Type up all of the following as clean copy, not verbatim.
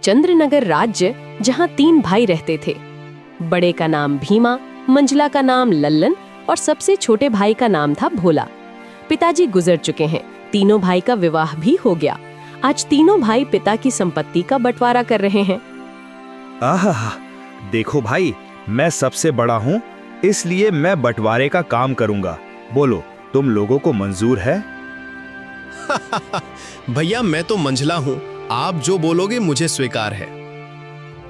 चंद्रनगर राज्य, जहाँ 3 भाई रहते थे। बड़े का नाम भीमा, मंझला का नाम लल्लन और सबसे छोटे भाई का नाम था भोला। पिताजी गुजर चुके हैं, तीनों भाई का विवाह भी हो गया। आज तीनों भाई पिता की संपत्ति का बंटवारा कर रहे हैं। आहा, देखो भाई, मैं सबसे बड़ा हूँ, इसलिए मैं बंटवारे का काम करूँगा। बोलो, तुम लोगों को मंजूर है? भैया, मैं तो मंझला हूँ, आप जो बोलोगे मुझे स्वीकार है।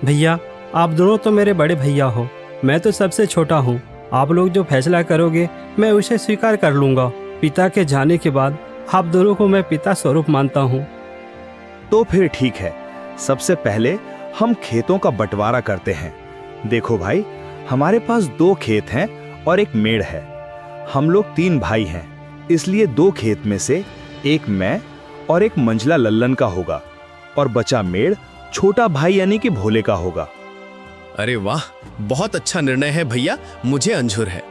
भैया, आप दोनों तो मेरे बड़े भैया हो, मैं तो सबसे छोटा हूँ। आप लोग जो फैसला करोगे मैं उसे स्वीकार कर लूँगा। पिता के जाने के बाद आप दोनों को मैं पिता स्वरूप मानता हूँ। तो फिर ठीक है, सबसे पहले हम खेतों का बंटवारा करते हैं। देखो भाई, हमारे पास 2 खेत हैं और 1 मेड़ है। हम लोग 3 भाई हैं, इसलिए 2 खेत में से 1 मैं और 1 मंझला लल्लन का होगा और बचा मेड़ छोटा भाई यानी कि भोले का होगा। अरे वाह, बहुत अच्छा निर्णय है भैया, मुझे मंजूर है।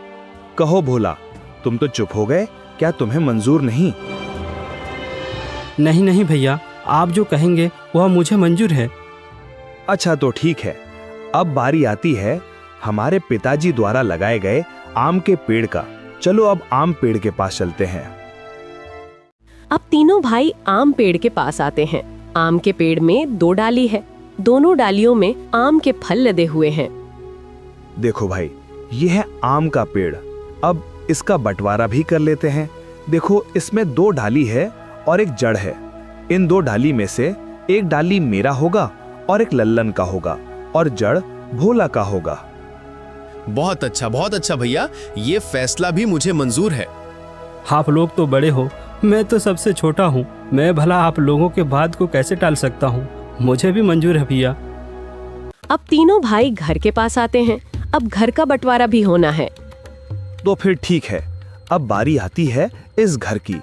कहो भोला, तुम तो चुप हो गए, क्या तुम्हें मंजूर नहीं? नहीं नहीं भैया, आप जो कहेंगे वह मुझे मंजूर है। अच्छा तो ठीक है, अब बारी आती है हमारे पिताजी द्वारा लगाए गए आम के पेड़ का। चलो अब आम पेड़ के पास चलते हैं। अब तीनों भाई आम पेड़ के पास आते हैं। आम के पेड़ में 2 डाली है, दोनों डालियों में आम के फल लदे हुए हैं। देखो भाई, ये है आम का पेड़। अब इसका बंटवारा भी कर लेते हैं। देखो, इसमें 2 डाली है और 1 जड़ है। इन 2 डाली में से 1 डाली मेरा होगा और 1 लल्लन का होगा और जड़ भोला का होगा। बहुत अच्छा भैया, ये फैसला भी मुझे मंजूर है। आप लोग तो बड़े हो, मैं तो सबसे छोटा हूँ। मैं भला आप लोगों के बात को कैसे टाल सकता हूँ? मुझे भी मंजूर है भैया। अब तीनों भाई घर के पास आते हैं। अब घर का बंटवारा भी होना है। तो फिर ठीक है, अब बारी आती है इस घर की।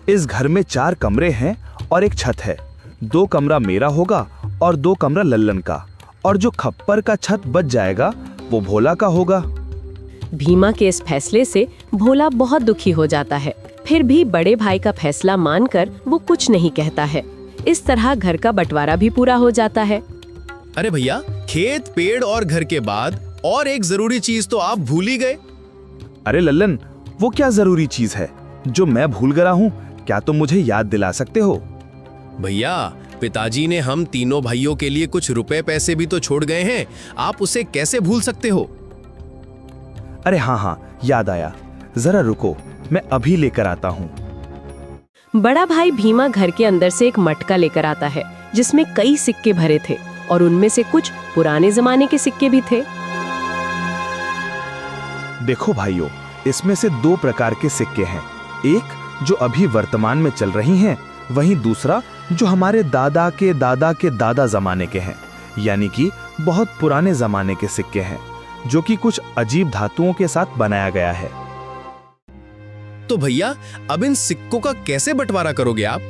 इस घर में 4 कमरे हैं और 1 छत है। 2 कमरा मेरा होगा और 2 कमरा लल्लन का, और जो खप्पर का छत बच जाएगा वो भोला का होगा। भीमा के इस फैसले से भोला बहुत दुखी हो जाता है। फिर भी बड़े भाई का फैसला मानकर वो कुछ नहीं कहता है। इस तरह घर का बंटवारा भी पूरा हो जाता है। अरे भैया, खेत, पेड़ और घर के बाद और एक जरूरी चीज तो आप भूल ही गए। अरे लल्लन, वो क्या जरूरी चीज है जो मैं भूल गया हूँ? क्या तुम मुझे याद दिला सकते हो? भैया, पिताजी ने हम तीनों भाइयों के लिए कुछ रुपए पैसे भी तो छोड़ गए हैं, आप उसे कैसे भूल सकते हो? अरे हाँ, याद आया, जरा रुको, मैं अभी लेकर आता हूँ। बड़ा भाई भीमा घर के अंदर से एक मटका लेकर आता है, जिसमें कई सिक्के भरे थे और उनमें से कुछ पुराने जमाने के सिक्के भी थे। देखो भाइयों, इसमें से 2 प्रकार के सिक्के हैं। एक जो अभी वर्तमान में चल रही हैं, वहीं दूसरा जो हमारे दादा के दादा के दादा जमाने के हैं, यानी कि बहुत पुराने जमाने के सिक्के हैं, जो कि कुछ अजीब धातुओं के साथ बनाया गया है। तो भैया, अब इन सिक्कों का कैसे बंटवारा करोगे आप?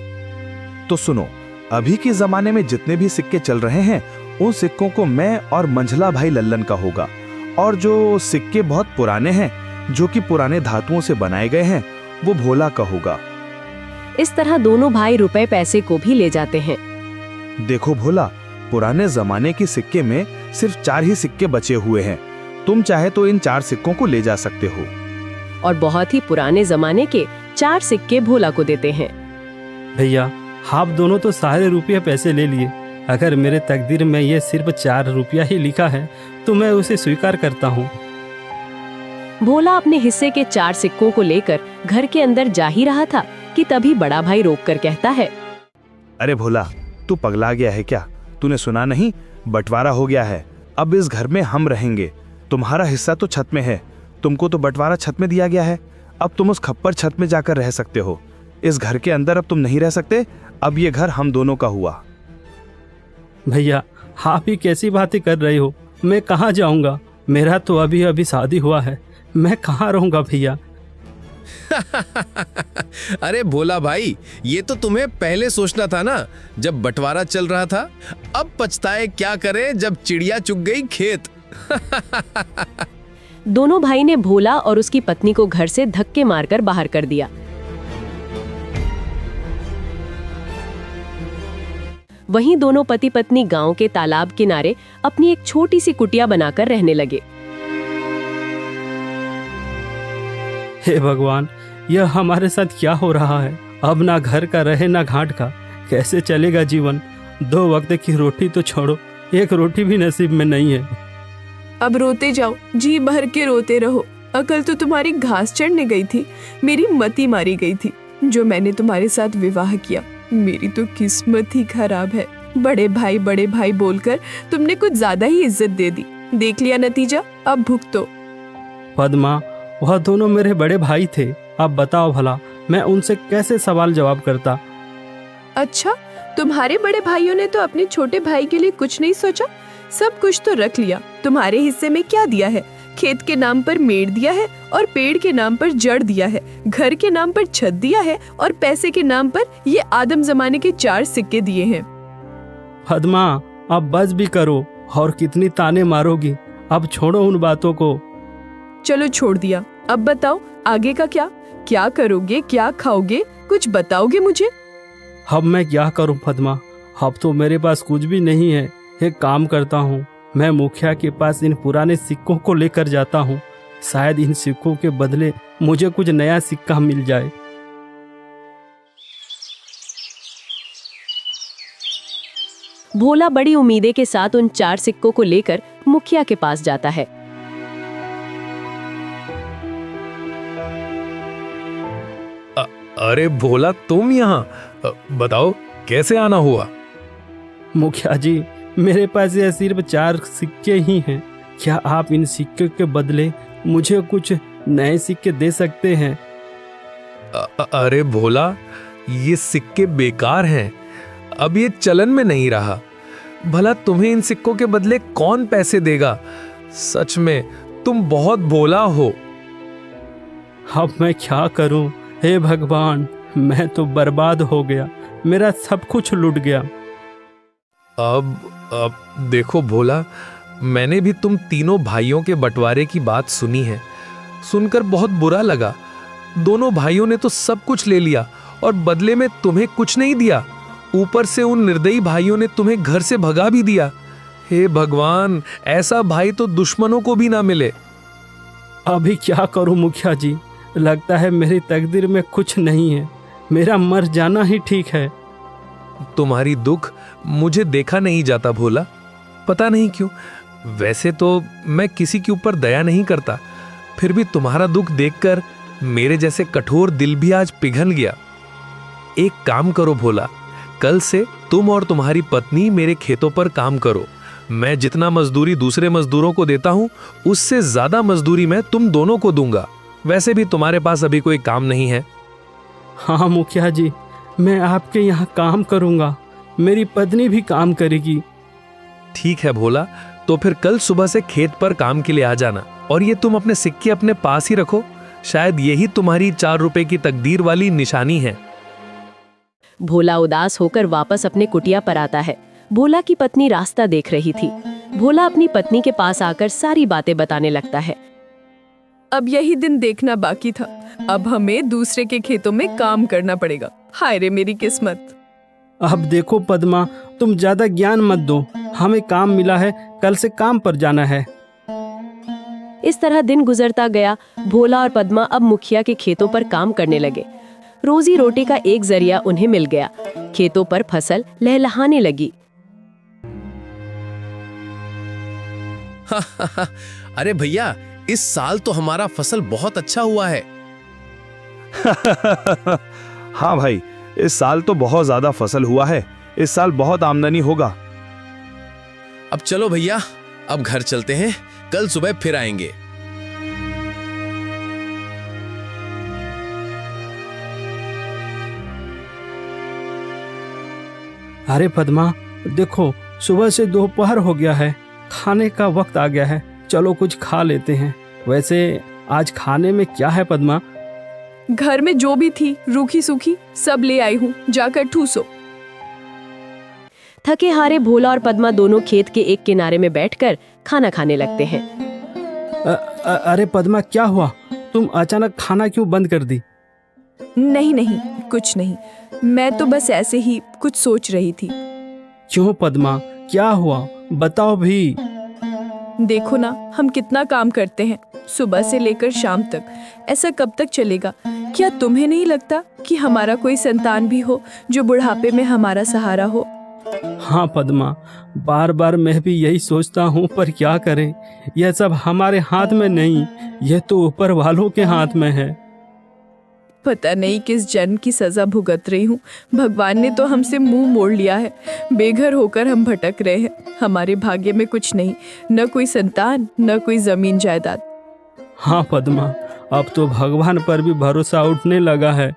तो सुनो, अभी के जमाने में जितने भी सिक्के चल रहे हैं, उन सिक्कों को मैं और मंझला भाई लल्लन का होगा, और जो सिक्के बहुत पुराने हैं, जो कि पुराने धातुओं से बनाए गए हैं, वो भोला का होगा। इस तरह दोनों भाई रुपए पैसे को भी ले जाते हैं। देखो भोला, पुराने जमाने के सिक्के में सिर्फ 4 ही सिक्के बचे हुए हैं। तुम चाहे तो इन 4 सिक्कों को ले जा सकते हो। और बहुत ही पुराने जमाने के 4 सिक्के भोला को देते हैं। भैया, आप दोनों तो सारे रुपये पैसे ले लिए। अगर मेरे तकदीर में ये सिर्फ 4 रुपया ही लिखा है तो मैं उसे स्वीकार करता हूँ। भोला अपने हिस्से के 4 सिक्कों को लेकर घर के अंदर जा ही रहा था कि तभी बड़ा भाई रोककर कहता है, अरे भोला, तू पगला गया है क्या? तूने सुना नहीं? बंटवारा हो गया है। अब इस घर में हम रहेंगे। तुम्हारा हिस्सा तो छत में है, तुमको तो बंटवारा छत में दिया गया है। अब तुम उस खप्पर छत में जाकर रह सकते हो। इस घर के अंदर अब तुम नहीं रह सकते। अब ये घर हम दोनों का हुआ। भैया, आप ही कैसी बातें कर रहे हो? मैं कहाँ जाऊँगा? मेरा तो अभी अभी शादी हुआ है, मैं कहाँ रहूँगा भैया? अरे भोला भाई, ये तो तुम्हें पहले सोचना था ना, जब बंटवारा चल रहा था। अब पछताए क्या करें जब चिड़िया चुग गई खेत। दोनों भाई ने भोला और उसकी पत्नी को घर से धक्के मारकर बाहर कर दिया। वहीं दोनों पति पत्नी गांव के तालाब किनारे अपनी एक छोटी सी कुटिया बनाकर रहने लगे। हे भगवान, यह हमारे साथ क्या हो रहा है? अब ना घर का रहे ना घाट का, कैसे चलेगा जीवन? 2 वक्त की रोटी तो छोड़ो, एक रोटी भी नसीब में नहीं है। अब रोते जाओ, जी भर के रोते रहो। अकल तो तुम्हारी घास चढ़ने गई थी, मेरी मती मारी गई थी। जो मैंने तुम्हारे साथ विवाह किया, मेरी तो किस्मत ही खराब है। बड़े भाई बोलकर तुमने कुछ ज्यादा ही इज्जत दे दी। देख लिया नतीजा, अब भुगतो। पद्मा, वह दोनों मेरे बड़े भाई थे। अब बताओ भला, मैं उनसे कैसे सवाल जवाब करता? अच्छा, तुम्हारे बड़े भाइयों ने तो अपने छोटे भाई के लिए कुछ नहीं सोचा? सब कुछ तो रख लिया। तुम्हारे हिस्से में क्या दिया है? खेत के नाम पर मेड़ दिया है और पेड़ के नाम पर जड़ दिया है, घर के नाम पर छत दिया है और पैसे के नाम पर ये आदम जमाने के 4 सिक्के दिए हैं। पद्मा, अब बस भी करो, और कितनी ताने मारोगी? अब छोड़ो उन बातों को। चलो छोड़ दिया, अब बताओ आगे का क्या? क्या करोगे, क्या खाओगे, कुछ बताओगे मुझे? अब मैं क्या करूं पद्मा? अब तो मेरे पास कुछ भी नहीं है। एक काम करता हूँ, मैं मुखिया के पास इन पुराने सिक्कों को लेकर जाता हूँ। शायद इन सिक्कों के बदले मुझे कुछ नया सिक्का मिल जाए। भोला बड़ी उम्मीदें के साथ उन 4 सिक्कों को लेकर मुखिया के पास जाता है। अरे भोला, तुम यहाँ? बताओ कैसे आना हुआ? मुखिया जी, मेरे पास यह सिर्फ 4 सिक्के ही हैं। क्या आप इन सिक्के के बदले मुझे कुछ नए सिक्के दे सकते हैं? अरे भोला, ये सिक्के बेकार हैं। अब ये चलन में नहीं रहा। भला तुम्हें इन सिक्कों के बदले कौन पैसे देगा? सच में तुम बहुत भोला हो। अब मैं क्या करूं? हे भगवान, मैं तो बर्बाद हो गया। मेरा सब कुछ लूट गया। अब देखो भोला, मैंने भी तुम तीनों भाइयों के बंटवारे की बात सुनी है। सुनकर बहुत बुरा लगा। दोनों भाइयों ने तो सब कुछ ले लिया और बदले में तुम्हें कुछ नहीं दिया। ऊपर से उन निर्दयी भाइयों ने तुम्हें घर से भगा भी दिया। हे भगवान, ऐसा भाई तो दुश्मनों को भी ना मिले। अभी क्या करूं मुखिया जी? लगता है मेरी तकदीर में कुछ नहीं है। मेरा मर जाना ही ठीक है। तुम्हारी दुख मुझे देखा नहीं जाता भोला, पता नहीं क्यों। वैसे तो मैं किसी के ऊपर दया नहीं करता, फिर भी तुम्हारा दुख देखकर मेरे जैसे कठोर दिल भी आज पिघल गया। एक काम करो भोला, कल से तुम और तुम्हारी पत्नी मेरे खेतों पर काम करो। मैं जितना मजदूरी दूसरे मजदूरों को देता हूं, उससे ज्यादा मजदूरी मैं तुम दोनों को दूंगा। वैसे भी तुम्हारे पास अभी कोई काम नहीं है। हाँ मुखिया जी, मैं आपके यहाँ काम करूँगा। मेरी पत्नी भी काम करेगी। ठीक है भोला, तो फिर कल सुबह से खेत पर काम के लिए आ जाना। और ये तुम अपने सिक्के अपने पास ही रखो, शायद यही तुम्हारी 4 रुपए की तकदीर वाली निशानी है। भोला उदास होकर वापस अपने कुटिया पर आता है। भोला की पत्नी रास्ता देख रही थी। भोला अपनी पत्नी के पास आकर सारी बातें बताने लगता है। अब यही दिन देखना बाकी था। अब हमें दूसरे के खेतों में काम करना पड़ेगा। हाय रे मेरी किस्मत। अब देखो पद्मा, तुम ज्यादा ज्ञान मत दो। हमें काम मिला है, कल से काम पर जाना है। इस तरह दिन गुजरता गया। भोला और पद्मा अब मुखिया के खेतों पर काम करने लगे। रोजी रोटी का एक जरिया उन्हें मिल गया। खेतों पर फसल लहलहाने लगी। अरे भैया, इस साल तो हमारा फसल बहुत अच्छा हुआ है। हाँ भाई, इस साल तो बहुत ज्यादा फसल हुआ है। इस साल बहुत आमदनी होगा। अब चलो भैया, अब घर चलते हैं, कल सुबह फिर आएंगे। अरे पद्मा, देखो सुबह से दोपहर हो गया है, खाने का वक्त आ गया है। चलो कुछ खा लेते हैं। वैसे आज खाने में क्या है पद्मा? घर में जो भी थी रूखी सूखी सब ले आई हूँ, जाकर ठूसो। थके हारे भोला और पद्मा दोनों खेत के एक किनारे में बैठकर खाना खाने लगते हैं। अरे पद्मा, क्या हुआ? तुम अचानक खाना क्यों बंद कर दी? नहीं नहीं, कुछ नहीं। मैं तो बस ऐसे ही कुछ सोच रही थी। क्यों पद्मा, क्या हुआ, बताओ भी। देखो ना, हम कितना काम करते हैं सुबह से लेकर शाम तक। ऐसा कब तक चलेगा? क्या तुम्हें नहीं लगता कि हमारा कोई संतान भी हो जो बुढ़ापे में हमारा सहारा हो? हाँ पद्मा, बार बार मैं भी यही सोचता हूँ, पर क्या करें, यह सब हमारे हाथ में नहीं, यह तो ऊपर वालों के हाथ में है। पता नहीं किस जन्म की सजा भुगत रही हूँ। भगवान ने तो हमसे मुंह मोड़ लिया है। बेघर होकर हम भटक रहे हैं। हमारे भाग्य में कुछ नहीं, न कोई संतान, न कोई जमीन जायदाद। हाँ पद्मा, अब तो भगवान पर भी भरोसा उठने लगा है।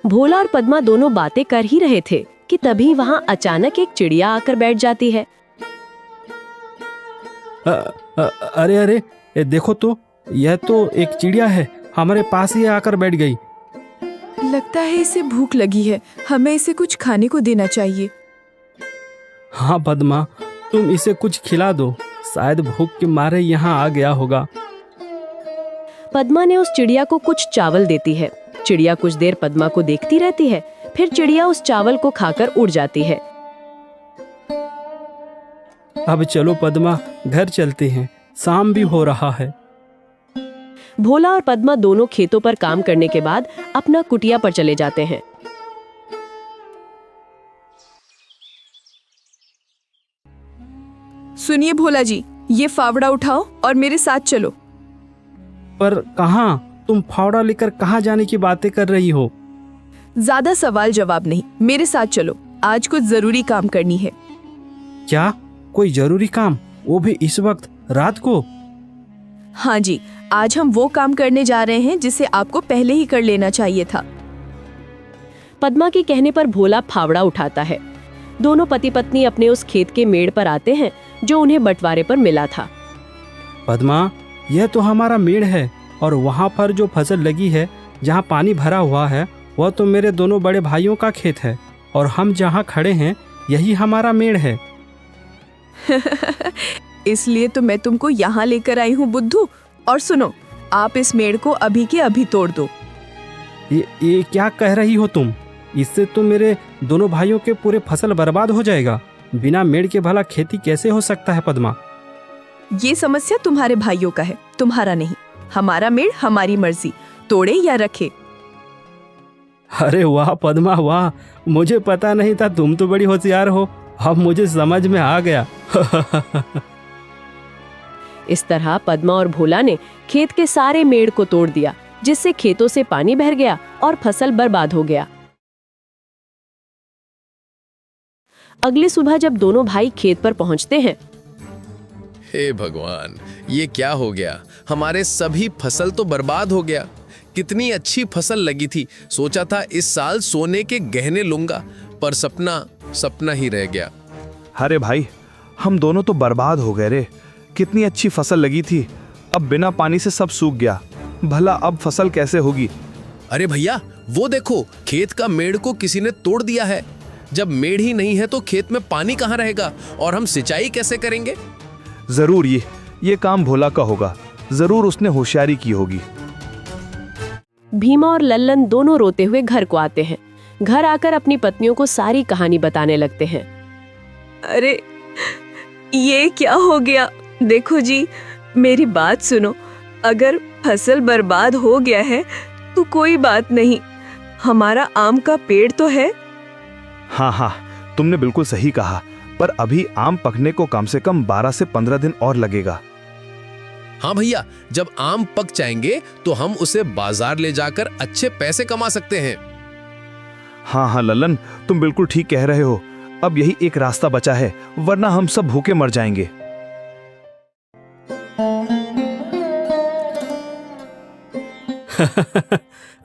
भोला और पद्मा दोनों बातें कर ही रहे थे कि तभी वहाँ अचानक एक चिड़िया आकर बैठ जाती है। अरे अरे, ये देखो तो, यह तो एक चिड़िया है, हमारे पास ही आकर बैठ गई। लगता है इसे भूख लगी है, हमें इसे कुछ खाने को देना चाहिए। हाँ पद्मा, तुम इसे कुछ खिला दो, शायद भूख के मारे यहाँ आ गया होगा। पद्मा ने उस चिड़िया को कुछ चावल देती है। चिड़िया कुछ देर पद्मा को देखती रहती है, फिर चिड़िया उस चावल को खाकर उड़ जाती है। अब चलो पद्मा, घर चलते हैं, शाम भी हो रहा है। भोला और पद्मा दोनों खेतों पर काम करने के बाद अपना कुटिया पर चले जाते हैं। सुनिए भोला जी, ये फावड़ा उठाओ और मेरे साथ चलो। पर कहाँ? तुम फावड़ा लेकर कहाँ जाने की बातें कर रही हो? ज्यादा सवाल जवाब नहीं, मेरे साथ चलो, आज कुछ जरूरी काम करनी है। क्या? कोई जरूरी काम? वो भी इस वक्त, रात को? हाँ जी, आज हम वो काम करने जा रहे हैं जिसे आपको पहले ही कर लेना चाहिए था। पद्मा के कहने पर भोला फावड़ा उठाता है। दोनों पति पत्नी अपने उस खेत के मेड़ पर आते हैं जो उन्हें बंटवारे पर मिला था। पद्मा, यह तो हमारा मेड़ है, और वहाँ पर जो फसल लगी है, जहाँ पानी भरा हुआ है, वह तो मेरे दोनों बड़े भाइयों का खेत है, और हम जहाँ खड़े हैं यही हमारा मेड़ है। इसलिए तो मैं तुमको यहाँ लेकर आई हूँ बुद्धू। और सुनो, आप इस मेड़ को अभी के अभी तोड़ दो। ये क्या कह रही हो तुम? इससे तो मेरे दोनों भाइयों के पूरे फसल बर्बाद हो जाएगा। बिना मेड़ के भला खेती कैसे हो सकता है पद्मा? ये समस्या तुम्हारे भाइयों का है, तुम्हारा नहीं। हमारा मेड़ हमारी मर्जी, तोड़े या रखे। अरे वाह पद्मा वाह, मुझे पता नहीं था, तुम तो बड़ी होशियार हो, अब मुझे समझ में आ गया। इस तरह पद्मा और भोला ने खेत के सारे मेड़ को तोड़ दिया, जिससे खेतों से पानी बह गया और फसल बर्बाद हो गया। अगली सुबह जब दोनों भाई खेत पर पहुंचते हैं, हे भगवान, ये क्या हो गया? हमारे सभी फसल तो बर्बाद हो गया। कितनी अच्छी फसल लगी थी, सोचा था इस साल सोने के गहने लूंगा, पर सपना सपना ही रह गया। अरे भाई, हम दोनों तो बर्बाद हो गए रे। कितनी अच्छी फसल लगी थी, अब बिना पानी से सब सूख गया। भला अब फसल कैसे होगी? अरे भैया, वो देखो, खेत का मेड़ को किसी ने तोड़ दिया है। जब मेड़ ही नहीं है तो खेत में पानी कहाँ रहेगा और हम सिंचाई कैसे करेंगे? जरूर ये काम भोला का होगा, जरूर उसने होशियारी की होगी। भीमा और लल्लन दोनों रोते हुए घर को आते हैं। घर आकर अपनी पत्नियों को सारी कहानी बताने लगते हैं। अरे ये क्या हो गया? देखो जी, मेरी बात सुनो। अगर फसल बर्बाद हो गया है तो कोई बात नहीं, हमारा आम का पेड़ तो है। हाँ, तुमने बिल्कुल सही कहा, पर अभी आम पकने को कम से कम 12 से 15 दिन और लगेगा। हाँ भैया, जब आम पक जाएंगे तो हम उसे बाजार ले जाकर अच्छे पैसे कमा सकते हैं। हाँ लल्लन, तुम बिल्कुल ठीक कह रहे हो। अब यही एक रास्ता बचा है, वरना हम सब भूखे मर जाएंगे।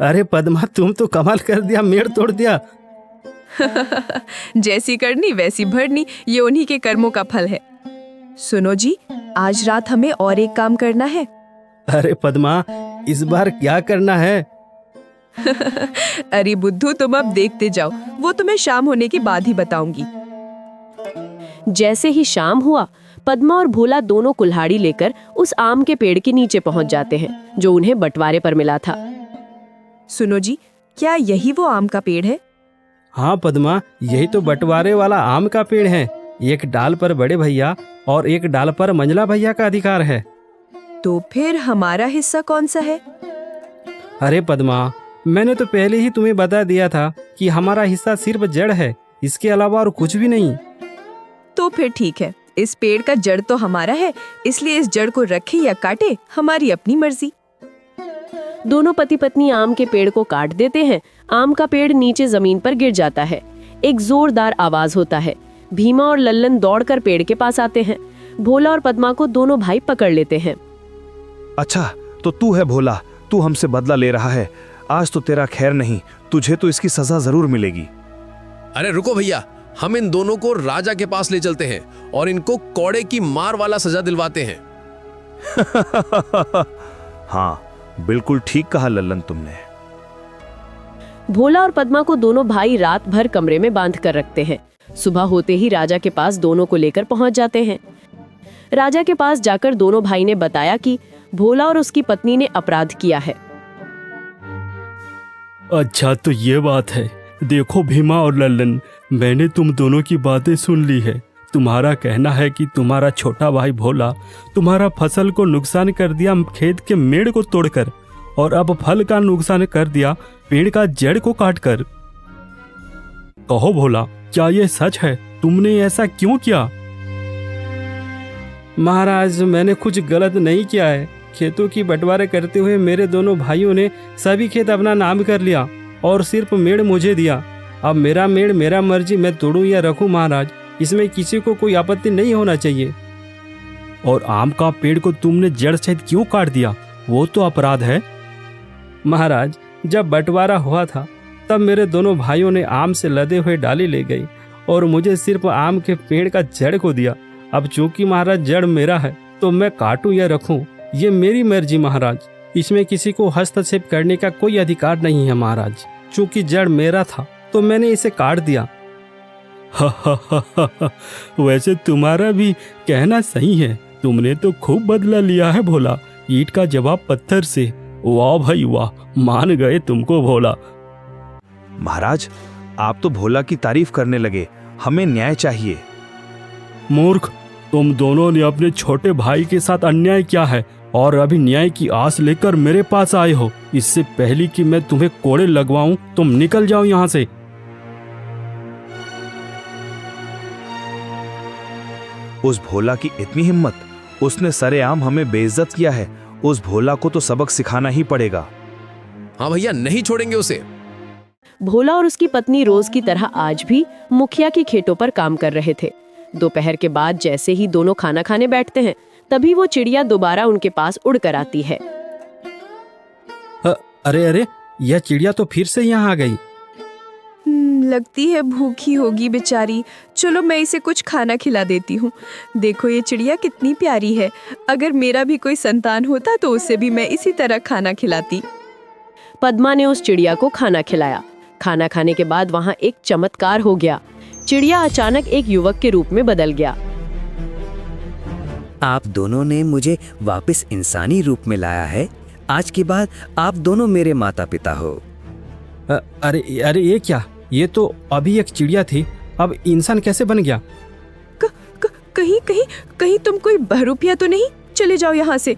अरे पद्मा, तुम तो कमाल कर दिया, मेड़ तोड़ दिया। जैसी करनी वैसी भरनी, ये उन्हीं के कर्मों का फल है। सुनो जी, आज रात हमें और एक काम करना है। अरे पद्मा, इस बार क्या करना है? अरे बुद्धू, तुम अब देखते जाओ, वो तुम्हें शाम होने के बाद ही बताऊंगी। जैसे ही शाम हुआ, पद्मा और भोला दोनों कुल्हाड़ी लेकर उस आम के पेड़ के नीचे पहुंच जाते हैं जो उन्हें बंटवारे पर मिला था। सुनो जी, क्या यही वो आम का पेड़ है? हाँ पद्मा, यही तो बंटवारे वाला आम का पेड़ है। एक डाल पर बड़े भैया और एक डाल पर मंझला भैया का अधिकार है। तो फिर हमारा हिस्सा कौन सा है? अरे पद्मा, मैंने तो पहले ही तुम्हें बता दिया था कि हमारा हिस्सा सिर्फ जड़ है, इसके अलावा और कुछ भी नहीं। तो फिर ठीक है, इस पेड़ का जड़ तो हमारा है, इसलिए इस जड़ को रखे या काटे हमारी अपनी मर्जी। दोनों पति पत्नी आम के पेड़ को काट देते हैं। आम का पेड़ नीचे जमीन पर गिर जाता है। एक जोरदार आवाज होता है। भीमा और लल्लन दौड़कर पेड़ के पास आते हैं। भोला और पद्मा को दोनों भाई पकड़ लेते हैं। अच्छा, तो तू है भोला, तू हमसे बदला ले रहा है। आज तो तेरा खैर नहीं, तुझे तो इसकी सजा जरूर मिलेगी। अरे रुको भैया, हम इन दोनों को राजा के पास ले चलते हैं और इनको कौड़े की मार वाला सजा दिलवाते हैं। हाँ, बिल्कुल ठीक कहा लल्लन तुमने। भोला और पद्मा को दोनों भाई रात भर कमरे में बांध कर रखते हैं। सुबह होते ही राजा के पास दोनों को लेकर पहुंच जाते हैं। राजा के पास जाकर दोनों भाई ने बताया कि भोला और उसकी पत्नी ने अपराध किया है। अच्छा, तो ये बात है। देखो भीमा और लल्लन, मैंने तुम दोनों की बातें सुन ली है। तुम्हारा कहना है कि तुम्हारा छोटा भाई भोला तुम्हारा फसल को नुकसान कर दिया खेत के मेड़ को तोड़कर, और अब फल का नुकसान कर दिया पेड़ का जड़ को काटकर। कहो भोला, क्या ये सच है? तुमने ऐसा क्यों किया? महाराज, मैंने कुछ गलत नहीं किया है। खेतों की बंटवारे करते हुए मेरे दोनों भाइयों ने सभी खेत अपना नाम कर लिया और सिर्फ मेड़ मुझे दिया। अब मेरा मेड़ मेरा मर्जी, मैं तोड़ूं या रखूं महाराज, इसमें किसी को कोई आपत्ति नहीं होना चाहिए। और आम का पेड़ को तुमने जड़ सहित क्यों काट दिया? वो तो अपराध है। महाराज, जब बंटवारा हुआ था तब मेरे दोनों भाइयों ने आम से लदे हुए डाली ले गई और मुझे सिर्फ आम के पेड़ का जड़ को दिया। अब चूंकि महाराज जड़ मेरा है तो मैं काटूं या रखूं, ये मेरी मर्जी महाराज। इसमें किसी को हस्तक्षेप करने का कोई अधिकार नहीं है महाराज। चूंकि जड़ मेरा था तो मैंने इसे काट दिया। वैसे तुम्हारा भी कहना सही है। तुमने तो खूब बदला लिया है भोला। ईंट का जवाब पत्थर से। वाह भाई वाह, मान गए तुमको भोला। महाराज, आप तो भोला की तारीफ करने लगे। हमें न्याय चाहिए। मूर्ख, तुम दोनों ने अपने छोटे भाई के साथ अन्याय किया है और अभी न्याय की आस लेकर मेरे पास आए हो। इससे पहले कि मैं तुम्हें कोड़े लगवाऊं, तुम निकल जाओ यहाँ से। उस भोला की इतनी हिम्मत, उसने सरेआम हमें बेइज्जत किया है। उस भोला को तो सबक सिखाना ही पड़ेगा। हाँ भैया, नहीं छोड़ेंगे उसे। भोला और उसकी पत्नी रोज की तरह आज भी मुखिया की खेतों पर काम कर रहे थे। दोपहर के बाद जैसे ही दोनों खाना खाने बैठते हैं, तभी वो चिड़िया दोबारा उनके पास उड़कर आती है। अरे अरे, यह चिड़िया तो फिर से यहाँ आ गई। लगती है भूखी होगी बेचारी। चलो मैं इसे कुछ खाना खिला देती हूँ। देखो ये चिड़िया कितनी प्यारी है। अगर मेरा भी कोई संतान होता तो उसे भी मैं इसी तरह खाना खिलाती। पद्मा ने उस चिड़िया को खाना खिलाया। खाना खाने के बाद वहाँ एक चमत्कार हो गया। चिड़िया अचानक एक युवक के रूप में बदल गया। आप दोनों ने मुझे वापस इंसानी रूप में लाया है। आज के बाद आप दोनों मेरे माता पिता हो। अरे अरे, ये क्या? ये तो अभी एक चिड़िया थी, अब इंसान कैसे बन गया? कहीं कहीं कहीं तुम कोई बहरूपिया तो नहीं? चले जाओ यहाँ से।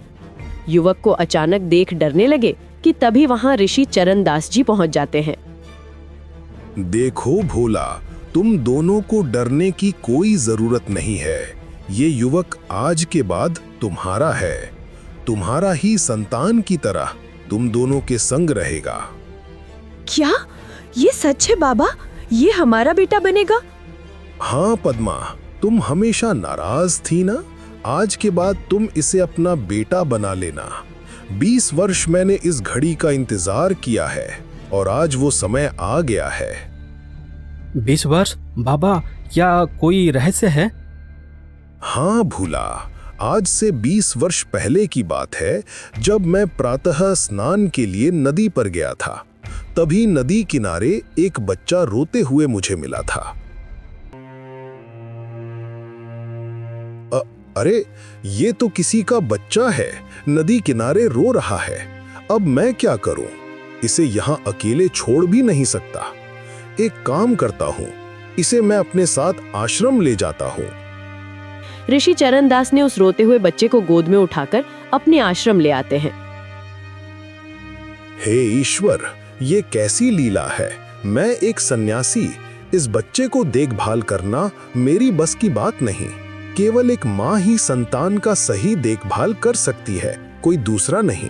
युवक को अचानक देख डरने लगे कि तभी वहाँ ऋषि चरणदास जी पहुँच जाते हैं। देखो भोला, तुम दोनों को डरने की कोई जरूरत नहीं है। ये युवक आज के बाद तुम्हारा है। तुम्हारा ही संतान की तरह तुम दोनों के संग रहेगा। क्या ये सच है बाबा? ये हमारा बेटा बनेगा? हाँ पद्मा, तुम हमेशा नाराज थी ना। आज के बाद तुम इसे अपना बेटा बना लेना। 20 वर्ष मैंने इस घड़ी का इंतजार किया है और आज वो समय आ गया है। 20 वर्ष? बाबा, क्या कोई रहस्य है? हाँ भूला, आज से 20 वर्ष पहले की बात है, जब मैं प्रातः स्नान के लिए नदी पर गया था। तभी नदी किनारे एक बच्चा रोते हुए मुझे मिला था। अरे, ये तो किसी का बच्चा है, नदी किनारे रो रहा है। अब मैं क्या करूं? इसे यहां अकेले छोड़ भी नहीं सकता। एक काम करता हूँ, इसे मैं अपने साथ आश्रम ले जाता हूँ। ऋषि चरणदास ने उस रोते हुए बच्चे को गोद में उठाकर अपने आश्रम ले आते हैं। हे ईश्वर, ये कैसी लीला है। मैं एक सन्यासी, इस बच्चे को देखभाल करना मेरी बस की बात नहीं। केवल एक माँ ही संतान का सही देखभाल कर सकती है, कोई दूसरा नहीं।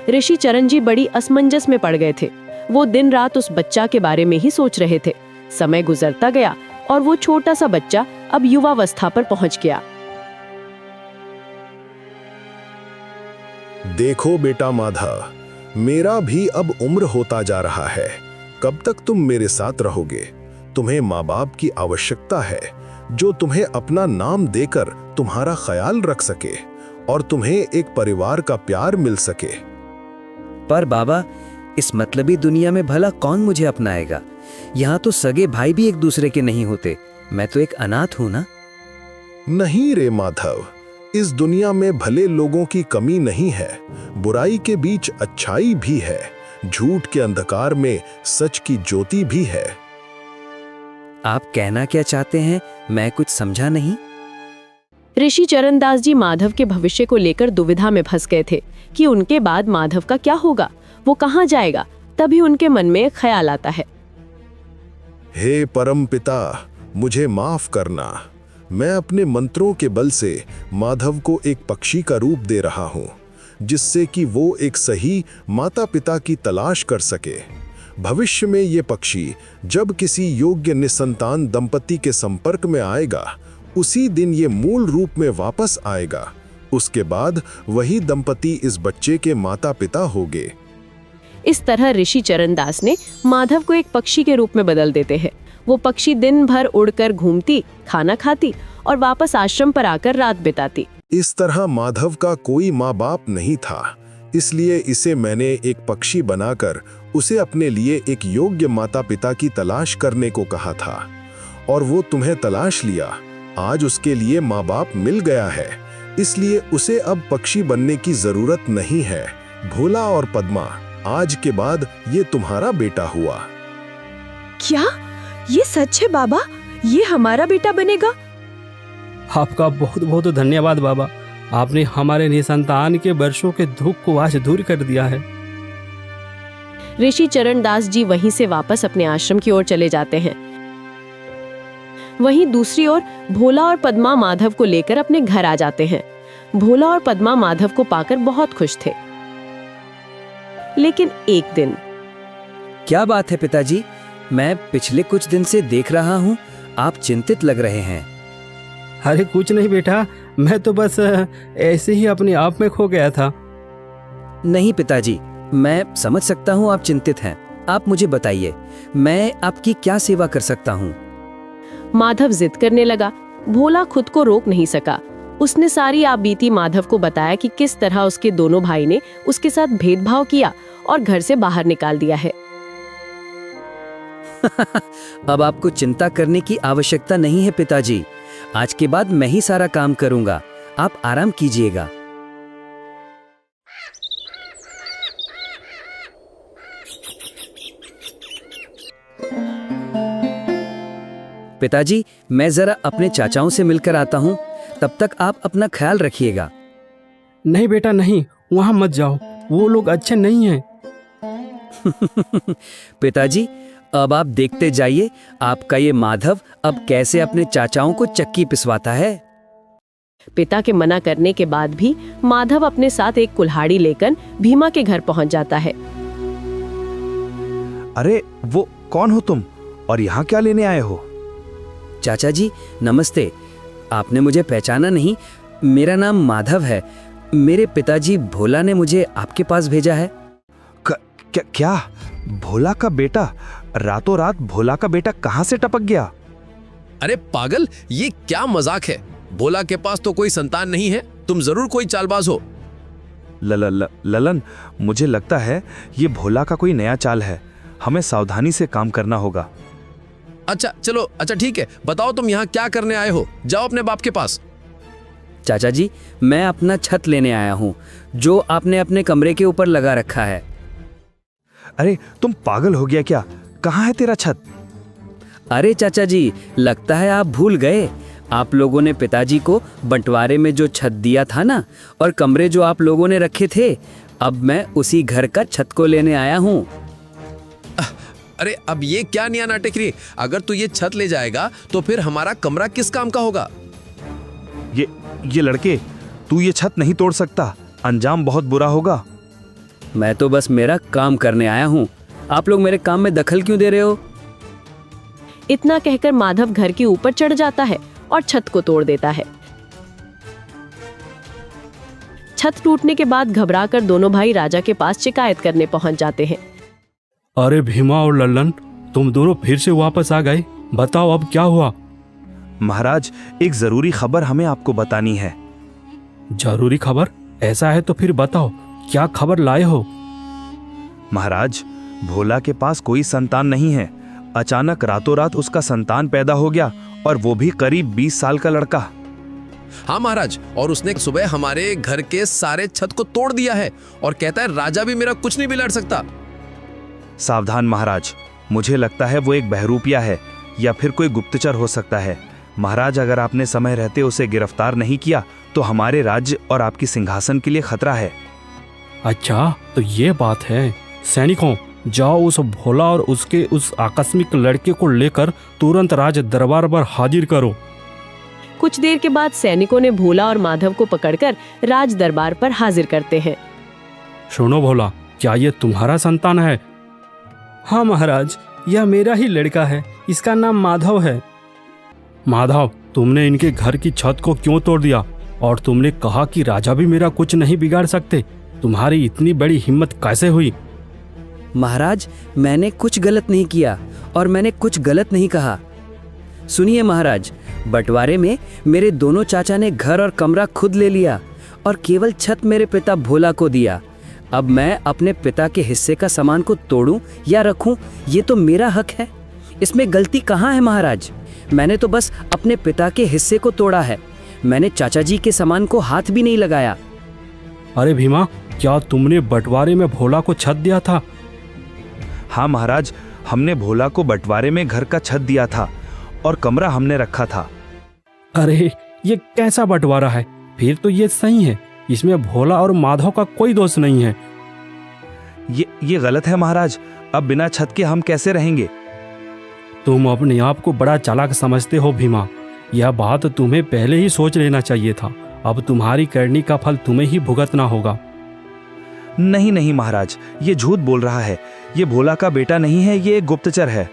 ऋषि चरण जी बड़ी असमंजस में पड़ गए थे। वो दिन रात उस बच्चा के बारे में ही सोच रहे थे। समय गुजरता गया और वो छोटा सा बच्चा अब युवावस्था पर पहुंच गया। देखो बेटा माधव, मेरा भी अब उम्र होता जा रहा है। कब तक तुम मेरे साथ रहोगे? तुम्हें माँ बाप की आवश्यकता है, जो तुम्हें अपना नाम देकर तुम्हारा ख्याल रख सके और तुम्हें एक परिवार का प्यार मिल सके। पर बाबा, इस मतलबी दुनिया में भला कौन मुझे अपनाएगा? यहाँ तो सगे भाई भी एक दूसरे के नहीं होते। मैं तो एक अनाथ हूँ ना। नहीं रे माधव, इस दुनिया में भले लोगों की कमी नहीं है, बुराई के बीच अच्छाई भी है, झूठ के अंधकार में सच की ज्योति भी है। आप कहना क्या चाहते हैं? मैं कुछ समझा नहीं। ऋषि चरणदास जी माधव के भविष्य को लेकर दुविधा में फंस गए थे कि उनके बाद माधव का क्या होगा, वो कहाँ जाएगा। तभी उनके मन में एक ख्याल आता है। हे परम पिता, मुझे माफ करना। मैं अपने मंत्रों के बल से माधव को एक पक्षी का रूप दे रहा हूँ, जिससे कि वो एक सही माता पिता की तलाश कर सके। भविष्य में ये पक्षी जब किसी योग्य निसंतान दंपति के संपर्क में आएगा, उसी दिन ये मूल रूप में वापस आएगा। उसके बाद वही दंपति इस बच्चे के माता पिता होंगे। इस तरह ऋषि चरणदास ने माधव को एक पक्षी के रूप में बदल देते हैं। वो पक्षी दिन भर उड़कर घूमती, खाना खाती और वापस आश्रम पर आकर रात बिताती। इस तरह माधव का कोई माँ बाप नहीं था, इसलिए इसे मैंने एक पक्षी बनाकर उसे अपने लिए एक योग्य माता पिता की तलाश करने को कहा था, और वो तुम्हें तलाश लिया। आज उसके लिए माँ बाप मिल गया है, इसलिए उसे अब पक्षी बनने की जरूरत नहीं है। भोला और पद्मा, आज के बाद ये तुम्हारा बेटा हुआ। क्या ये सच है बाबा? ये हमारा बेटा बनेगा? आपका बहुत बहुत धन्यवाद बाबा। आपने हमारे निसंतान के वर्षों के दुख को आज दूर कर दिया है। ऋषि चरणदास जी वहीं से वापस अपने आश्रम की ओर चले जाते हैं। वहीं दूसरी ओर भोला और पद्मा माधव को लेकर अपने घर आ जाते हैं। भोला और पद्मा माधव को पाकर बहुत खुश थे। लेकिन एक दिन। क्या बात है पिताजी? मैं पिछले कुछ दिन से देख रहा हूँ, आप चिंतित लग रहे हैं। अरे कुछ नहीं बेटा, मैं तो बस ऐसे ही अपने आप में खो गया था। नहीं पिताजी, मैं समझ सकता हूँ आप चिंतित हैं। आप मुझे बताइए, मैं आपकी क्या सेवा कर सकता हूँ? माधव जिद करने लगा। भोला खुद को रोक नहीं सका। उसने सारी आपबीती माधव को बताया कि किस तरह उसके दोनों भाई ने उसके साथ भेदभाव किया और घर से बाहर निकाल दिया है। अब आपको चिंता करने की आवश्यकता नहीं है पिताजी। आज के बाद मैं ही सारा काम करूंगा, आप आराम कीजिएगा। पिताजी, मैं जरा अपने चाचाओं से मिलकर आता हूँ, तब तक आप अपना ख्याल रखिएगा। नहीं बेटा नहीं, वहां मत जाओ, वो लोग अच्छे नहीं हैं। पिताजी, अब आप देखते जाइए आपका ये माधव अब कैसे अपने चाचाओं को चक्की पिसवाता है। पिता के मना करने के बाद भी माधव अपने साथ एक कुल्हाड़ी लेकर भीमा के घर पहुंच जाता है। अरे वो कौन हो तुम और यहाँ क्या लेने आए हो? चाचा जी नमस्ते। आपने मुझे पहचाना नहीं? मेरा नाम माधव है। मेरे पिताजी भोला ने मुझे आपके पास भेजा है। क्या भोला का बेटा? रातों रात भोला का बेटा कहाँ से टपक गया? अरे पागल, ये क्या मजाक है? भोला के पास तो कोई संतान नहीं है, तुम जरूर कोई चालबाज हो। ललन, मुझे लगता है ये भोला का कोई नया चाल है। हमें सावधानी से काम करना होगा। अच्छा चलो, अच्छा ठीक है, बताओ तुम यहाँ क्या करने आए हो? जाओ अपने बाप के पास। चाचा जी, मैं अपना छत लेने आया हूँ, जो आपने अपने कमरे के ऊपर लगा रखा है। अरे तुम पागल हो गया क्या? कहाँ है तेरा छत? अरे चाचा जी, लगता है आप भूल गए। आप लोगों ने पिताजी को बंटवारे में जो छत दिया था ना, और कमरे जो आप लोगों ने रखे थे, अब मैं उसी घर का छत को लेने आया हूँ। अरे अब ये क्या नया नाटक रे? अगर तू ये छत ले जाएगा तो फिर हमारा कमरा किस काम का होगा? ये लड़के, तू ये छत नहीं तोड़ सकता, अंजाम बहुत बुरा होगा। मैं तो बस मेरा काम करने आया हूँ, आप लोग मेरे काम में दखल क्यों दे रहे हो? इतना कहकर माधव घर के ऊपर चढ़ जाता है और छत को तोड़ देता है। छत टूटने के बाद घबराकर दोनों भाई राजा के पास शिकायत करने पहुंच जाते हैं। अरे भीमा और लल्लन, तुम दोनों फिर से वापस आ गए। बताओ अब क्या हुआ? महाराज, एक जरूरी खबर हमें आपको बतानी है। जरूरी खबर? ऐसा है तो फिर बताओ, क्या खबर लाए हो? महाराज, भोला के पास कोई संतान नहीं है। अचानक रातों रात उसका संतान पैदा हो गया, और वो भी करीब 20 साल का लड़का। हाँ महाराज, और उसने सुबह हमारे घर के सारे छत को तोड़ दिया है और कहता है राजा भी मेरा कुछ नहीं बिगाड़ सकता। सावधान महाराज, मुझे लगता है वो एक बहरूपिया है या फिर कोई गुप्तचर हो सकता है। महाराज, अगर आपने समय रहते उसे गिरफ्तार नहीं किया तो हमारे राज्य और आपकी सिंहासन के लिए खतरा है। अच्छा, तो ये बात है। सैनिकों, जाओ उस भोला और उसके उस आकस्मिक लड़के को लेकर तुरंत राज दरबार पर हाजिर करो। कुछ देर के बाद सैनिकों ने भोला और माधव को पकड़कर राज दरबार पर हाजिर करते हैं। सुनो भोला, क्या ये तुम्हारा संतान है? हाँ महाराज, यह मेरा ही लड़का है, इसका नाम माधव है। माधव, तुमने इनके घर की छत को क्यों तोड़ दिया? और तुमने कहा कि राजा भी मेरा कुछ नहीं बिगाड़ सकते। तुम्हारी इतनी बड़ी हिम्मत कैसे हुई? महाराज, मैंने कुछ गलत नहीं किया और मैंने कुछ गलत नहीं कहा। सुनिए महाराज, बंटवारे में मेरे दोनों चाचा ने घर और कमरा खुद ले लिया और केवल छत मेरे पिता भोला को दिया। अब मैं अपने पिता के हिस्से का सामान को तोड़ूं या रखूं, ये तो मेरा हक है। इसमें गलती कहाँ है महाराज? मैंने तो बस अपने पिता के हिस्से को तोड़ा है, मैंने चाचा जी के सामान को हाथ भी नहीं लगाया। अरे भीमा, क्या तुमने बंटवारे में भोला को छत दिया था? हाँ महाराज, हमने भोला को बंटवारे में घर का छत दिया था और कमरा हमने रखा था। अरे ये कैसा बंटवारा है? फिर तो ये सही है, इसमें भोला और माधव का कोई दोष नहीं है। ये गलत है महाराज, अब बिना छत के हम कैसे रहेंगे? तुम अपने आप को बड़ा चालाक समझते हो भीमा, यह बात तुम्हें पहले ही सोच लेना चाहिए था। अब तुम्हारी करनी का फल तुम्हें ही भुगतना होगा। नहीं नहीं महाराज, ये झूठ बोल रहा है। ये भोला का बेटा नहीं है, ये एक गुप्तचर है।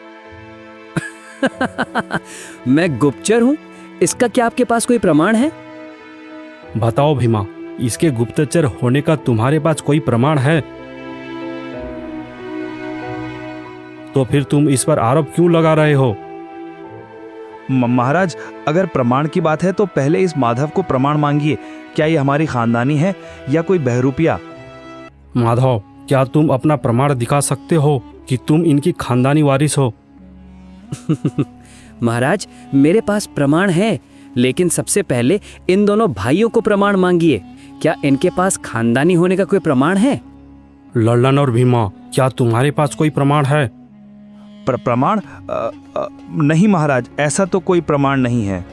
मैं गुप्तचर हूँ? इसका क्या आपके पास कोई प्रमाण है? बताओ भीमा, इसके गुप्तचर होने का तुम्हारे पास कोई प्रमाण है? तो फिर तुम इस पर आरोप क्यों लगा रहे हो? महाराज, अगर प्रमाण की बात है तो पहले इस माधव को प्रमाण मांगिए। क्या ये हमारी खानदानी है या कोई बहरूपिया? माधव, क्या तुम अपना प्रमाण दिखा सकते हो कि तुम इनकी खानदानी वारिस हो? महाराज, मेरे पास प्रमाण है, लेकिन सबसे पहले इन दोनों भाइयों को प्रमाण मांगिए। क्या इनके पास खानदानी होने का कोई प्रमाण है? लल्लन और भीमा, क्या तुम्हारे पास कोई प्रमाण है? प्रमाण? नहीं महाराज, ऐसा तो कोई प्रमाण नहीं है।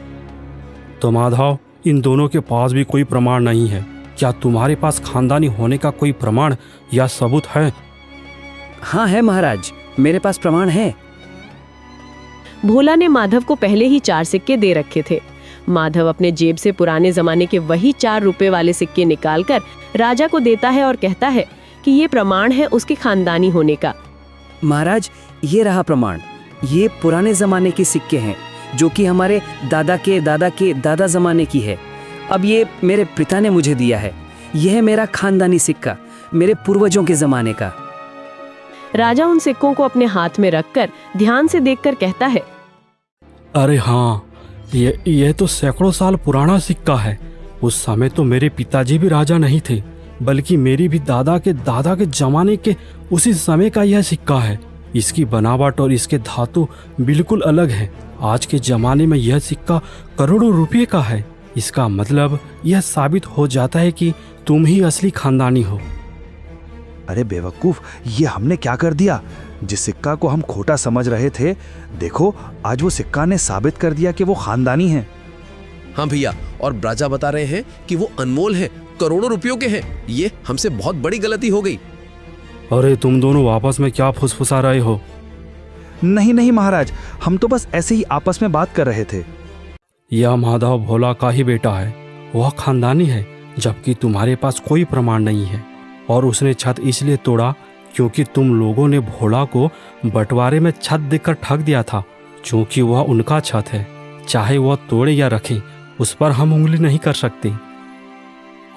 तो माधव, इन दोनों के पास भी कोई प्रमाण नहीं है। क्या तुम्हारे पास खानदानी होने का कोई प्रमाण या सबूत है? हाँ है महाराज, मेरे पास प्रमाण है। भोला ने माधव को पहले ही 4 सिक्के दे रखे थे। माधव अपने जेब से पुराने जमाने के वही 4 रुपए वाले सिक्के निकालकर राजा को देता है और कहता है कि ये प्रमाण है उसके खानदानी होने का। महाराज, ये रहा प्रमाण। ये पुराने जमाने के सिक्के हैं जो कि हमारे दादा के दादा जमाने की है। अब ये मेरे पिता ने मुझे दिया है। यह है मेरा खानदानी सिक्का, मेरे पूर्वजों के जमाने का। राजा उन सिक्कों को अपने हाथ में रखकर ध्यान से देखकर कहता है, अरे हाँ, ये तो सैकड़ों साल पुराना सिक्का है। उस समय तो मेरे पिताजी भी राजा नहीं थे, बल्कि मेरी भी दादा के जमाने के उसी समय का यह सिक्का है। इसकी बनावट और इसके धातु बिल्कुल अलग है। आज के जमाने में यह सिक्का करोड़ों रुपए का है। इसका मतलब यह साबित हो जाता है कि तुम ही असली खानदानी हो। अरे बेवकूफ, ये हमने क्या कर दिया? जिस सिक्का को हम खोटा समझ रहे थे, देखो आज वो सिक्का ने साबित कर दिया कि वो खानदानी है। हाँ भैया, और राजा बता रहे हैं कि वो अनमोल हैं, करोड़ों रुपयों के हैं। ये हमसे बहुत बड़ी गलती हो गई। अरे तुम दोनों आपस में क्या फुसफुसा रहे हो? नहीं नहीं महाराज, हम तो बस ऐसे ही आपस में बात कर रहे थे। यह माधव भोला का ही बेटा है, वह खानदानी है, जबकि तुम्हारे पास कोई प्रमाण नहीं है। और उसने छत इसलिए तोड़ा क्योंकि तुम लोगों ने भोला को बंटवारे में छत देकर ठग दिया था। क्योंकि वह उनका छत है, चाहे वह तोड़े या रखे, उस पर हम उंगली नहीं कर सकते।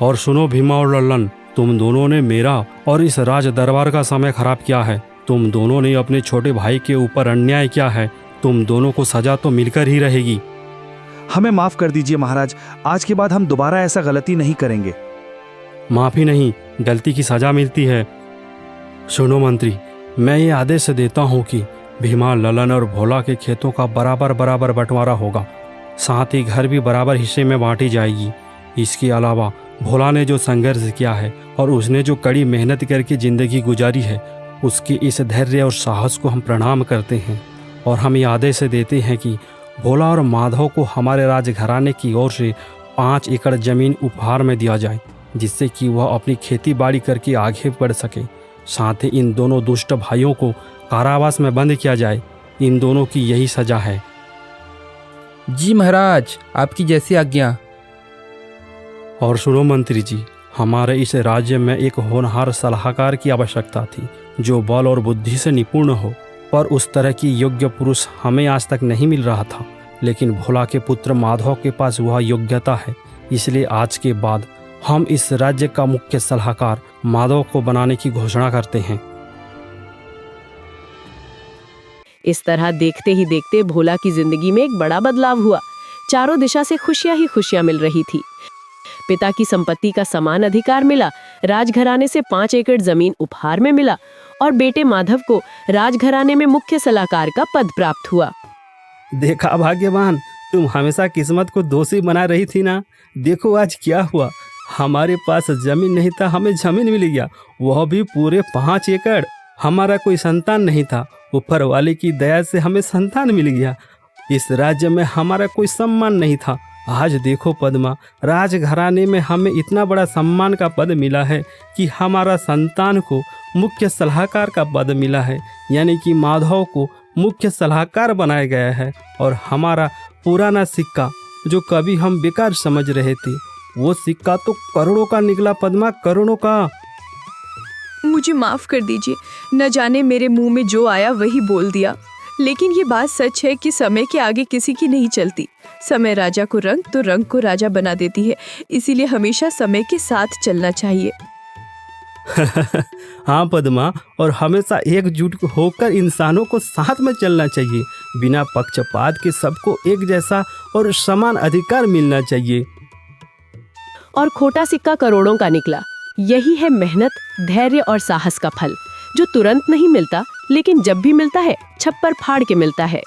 और सुनो भीमा और लल्लन, तुम दोनों ने मेरा और इस राज दरबार का समय खराब किया है। तुम दोनों ने अपने छोटे भाई के ऊपर अन्याय किया है। तुम दोनों को सजा तो मिलकर ही रहेगी। हमें माफ कर दीजिए महाराज, आज के बाद हम दोबारा ऐसा गलती नहीं करेंगे। माफी नहीं, गलती की सजा मिलती है। सुनो मंत्री, मैं ये आदेश देता हूँ कि भीमा, ललन और भोला के खेतों का बराबर बराबर बंटवारा होगा। साथ ही घर भी बराबर हिस्से में बांटी जाएगी। इसके अलावा भोला ने जो संघर्ष किया है और उसने जो कड़ी मेहनत करके जिंदगी गुजारी है, उसके इस धैर्य और साहस को हम प्रणाम करते हैं। और हम ये आदेश देते हैं कि भोला और माधव को हमारे राजघराने की ओर से 5 एकड़ जमीन उपहार में दिया जाए, जिससे कि वह अपनी खेती बाड़ी करके आगे बढ़ सके। साथ ही इन दोनों दुष्ट भाइयों को कारावास में बंद किया जाए। इन दोनों की यही सजा है। जी महाराज, आपकी जैसी आज्ञा। और सुनो मंत्री जी, हमारे इस राज्य में एक होनहार सलाहकार की आवश्यकता थी, जो बल और बुद्धि से निपुण हो। पर उस तरह की योग्य पुरुष हमें आज तक नहीं मिल रहा था। लेकिन भोला के पुत्र माधव के पास वह योग्यता है। इसलिए आज के बाद हम इस राज्य का मुख्य सलाहकार माधव को बनाने की घोषणा करते हैं। इस तरह देखते ही देखते भोला की जिंदगी में एक बड़ा बदलाव हुआ। चारों दिशा से खुशियां ही खुशियां मिल रही थी। पिता की संपत्ति का समान अधिकार मिला, राजघराने से 5 एकड़ जमीन उपहार में मिला और बेटे माधव को राजघराने में मुख्य सलाहकार का पद प्राप्त हुआ। देखा भाग्यवान, तुम हमेशा किस्मत को दोषी बना रही थी ना। देखो आज क्या हुआ, हमारे पास जमीन नहीं था, हमें जमीन मिल गया, वह भी पूरे 5 एकड़। हमारा कोई संतान नहीं था, ऊपर वाले की दया से हमें संतान मिल गया। इस राज्य में हमारा कोई सम्मान नहीं था। आज देखो पद्मा, राजघराने में हमें इतना बड़ा सम्मान का पद मिला है कि हमारा संतान को मुख्य सलाहकार का पद मिला है, यानी कि माधव को मुख्य सलाहकार बनाया गया है। और हमारा पुराना सिक्का जो कभी हम बेकार समझ रहे थे, वो सिक्का तो करोड़ों का निकला पद्मा, करोड़ों का। मुझे माफ कर दीजिए, न जाने मेरे मुंह में जो आया वही बोल दिया। लेकिन ये बात सच है कि समय के आगे किसी की नहीं चलती। समय राजा को रंग तो रंग को राजा बना देती है। इसीलिए हमेशा समय के साथ चलना चाहिए। हाँ पद्मा, और हमेशा एकजुट होकर इंसानों को साथ में चलना चाहिए। बिना पक्षपात के सबको एक जैसा और समान अधिकार मिलना चाहिए। और खोटा सिक्का करोड़ों का निकला। यही है मेहनत, धैर्य और साहस का फल, जो तुरंत नहीं मिलता, लेकिन जब भी मिलता है छप्पर फाड़ के मिलता है।